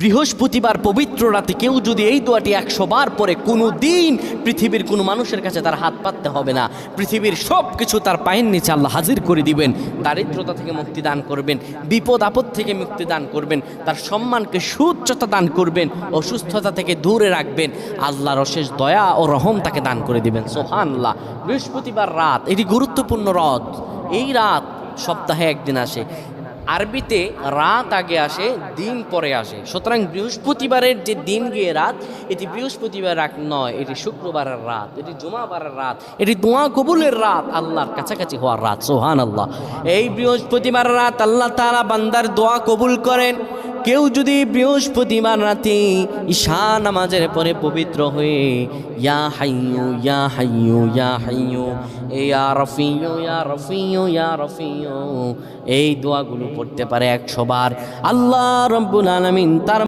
বৃহস্পতিবার পবিত্র রাতে কেউ যদি এই দোয়াটি 100 বার পরে কোনো দিন পৃথিবীর কোনো মানুষের কাছে তার হাত পাততে হবে না। পৃথিবীর সব কিছু তার পায়ের নিচে আল্লাহ হাজির করে দিবেন। দারিদ্রতা থেকে মুক্তি দান করবেন, বিপদ আপদ থেকে মুক্তি দান করবেন, তার সম্মানকে সুউচ্চতা দান করবেন, অসুস্থতা থেকে দূরে রাখবেন। আল্লাহর অশেষ দয়া ও রহম তাকে দান করে দিবেন। সুবহানাল্লাহ। বৃহস্পতিবার রাত এটি গুরুত্বপূর্ণ রাত। এই রাত সপ্তাহে একদিন আসে। আরবিতে রাত আগে আসে, দিন পরে আসে। সুতরাং বৃহস্পতিবারের যে দিন গিয়ে রাত, এটি বৃহস্পতিবার রাত নয়, এটি শুক্রবারের রাত, এটি জুমাবারের রাত, এটি দোয়া কবুলের রাত, আল্লাহর কাছাকাছি হওয়ার রাত। সুবহানাল্লাহ। এই বৃহস্পতিবার রাত আল্লাহ তাআলা বান্দার দোয়া কবুল করেন। কেউ যদি বৃহস্পতিবার রাতে ঈশা নামাজের পরে পবিত্র হয়ে ইয়া হাইয়ু ইয়া হাইয়ু ইয়া হাইয়ু ইয়া রফিয়ু ইয়া রফিয়ু ইয়া রফিয়ু এই দোয়াগুলো পড়তে পারে 100 বার, আল্লাহ রাব্বুল আলামিন তার